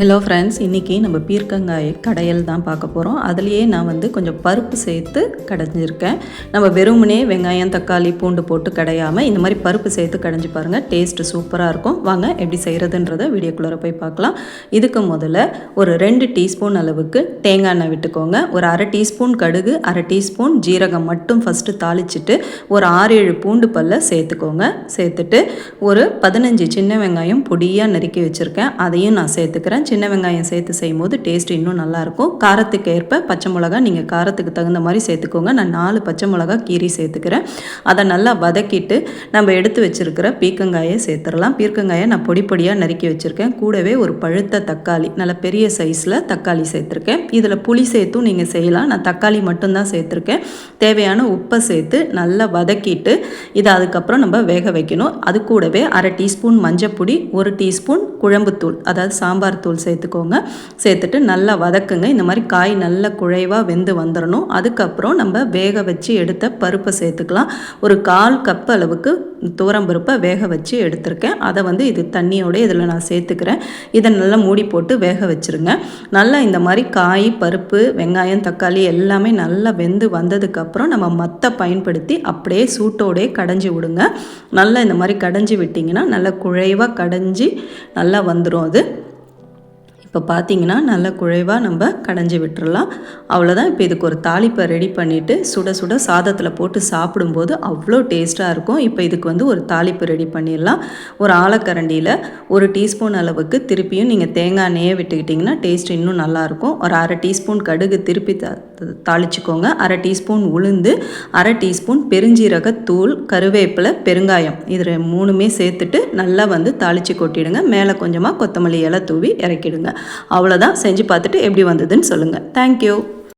Hello friends, இன்றைக்கி நம்ம பீர்க்கங்காய் கடையல் தான் பார்க்க போகிறோம். அதுலேயே நான் கொஞ்சம் பருப்பு சேர்த்து கடைஞ்சிருக்கேன். நம்ம வெறுமனே வெங்காயம் தக்காளி பூண்டு போட்டு கடையாமல் இந்த மாதிரி பருப்பு சேர்த்து கடைஞ்சி பாருங்கள், டேஸ்ட்டு சூப்பராக இருக்கும். வாங்க எப்படி செய்கிறதுன்றதை வீடியோக்குள்ளே போய் பார்க்கலாம். இதுக்கு முதல்ல ஒரு 2 டீஸ்பூன் அளவுக்கு தேங்காய் எண்ணெய் விட்டுக்கோங்க. ஒரு அரை டீஸ்பூன் கடுகு, அரை டீஸ்பூன் ஜீரகம் மட்டும் ஃபஸ்ட்டு தாளிச்சிட்டு ஒரு 6-7 பூண்டு பல்லை சேர்த்துக்கோங்க. சேர்த்துட்டு ஒரு 15 சின்ன வெங்காயம் பொடியாக நறுக்கி வச்சுருக்கேன், அதையும் நான் சேர்த்துக்கிறேன். சின்ன வெங்காயம் சேர்த்து செய்யும்போது டேஸ்ட் இன்னும் நல்லாயிருக்கும். காரத்துக்கு ஏற்ப பச்சை மிளகா நீங்கள் காரத்துக்கு தகுந்த மாதிரி சேர்த்துக்கோங்க. நான் 4 பச்சை மிளகா கீரி சேர்த்துக்கிறேன். அதை நல்லா வதக்கிட்டு நம்ம எடுத்து வச்சுருக்கிற பீர்க்கங்காயை சேர்த்துடலாம். பீர்க்கங்காயை நான் பொடி பொடியாக நறுக்கி வச்சுருக்கேன். கூடவே ஒரு பழுத்த தக்காளி, நல்ல பெரிய சைஸில் தக்காளி சேர்த்துருக்கேன். இதில் புளி சேர்த்தும் நீங்கள் செய்யலாம். நான் தக்காளி மட்டும்தான் சேர்த்துருக்கேன். தேவையான உப்பை சேர்த்து நல்லா வதக்கிட்டு இதை அதுக்கப்புறம் நம்ம வேக வைக்கணும். அது கூடவே அரை டீஸ்பூன் மஞ்சப்பொடி, 1 டீஸ்பூன் குழம்புத்தூள் அதாவது சாம்பார் தூள் சேர்த்துக்கோங்க. சேர்த்துட்டு நல்லா வதக்குங்க. இந்த மாதிரி காய் நல்லா குழைவாக வெந்து வந்துடணும். அதுக்கப்புறம் நம்ம வேக வச்சு எடுத்த பருப்பை சேர்த்துக்கலாம். ஒரு 1/4 கப் அளவுக்கு துவரம்பருப்பை வேக வச்சு எடுத்திருக்கேன். அதை இது தண்ணியோட இதில் நான் சேர்த்துக்கிறேன். இதை நல்லா மூடி போட்டு வேக வச்சுருங்க. நல்லா இந்த மாதிரி காய், பருப்பு, வெங்காயம், தக்காளி எல்லாமே நல்லா வெந்து வந்ததுக்கப்புறம் நம்ம மத்தை பயன்படுத்தி அப்படியே சூட்டோடே கடைஞ்சி விடுங்க. நல்லா இந்த மாதிரி கடைஞ்சி விட்டிங்கன்னா நல்லா குழைவாக கடைஞ்சி நல்லா வந்துடும். அது இப்போ பார்த்தீங்கன்னா நல்லா குழைவாக நம்ம கடைஞ்சி விட்டுறலாம். அவ்வளோதான். இப்போ இதுக்கு ஒரு தாளிப்பை ரெடி பண்ணிவிட்டு சுட சுட சாதத்தில் போட்டு சாப்பிடும்போது அவ்வளோ டேஸ்ட்டாக இருக்கும். இப்போ இதுக்கு ஒரு தாளிப்பு ரெடி பண்ணிடலாம். ஒரு ஆலக்கரண்டியில் 1 டீஸ்பூன் அளவுக்கு திருப்பியும் நீங்கள் தேங்காய் எண்ணெயை விட்டுக்கிட்டிங்கன்னா டேஸ்ட் இன்னும் நல்லாயிருக்கும். ஒரு அரை டீஸ்பூன் கடுகு திருப்பி தாளிச்சிக்கோங்க. அரை டீஸ்பூன் உளுந்து, அரை டீஸ்பூன் பெருஞ்சீரகத்தூள், கருவேப்பிலை, பெருங்காயம், இது 3மே சேர்த்துட்டு நல்லா தாளித்து கொட்டிடுங்க. மேலே கொஞ்சமாக கொத்தமல்லி இலை தூவி இறக்கிடுங்க. அவ்வளோதான். செஞ்சு பார்த்துட்டு எப்படி வந்ததுன்னு சொல்லுங்கள். தேங்க்யூ.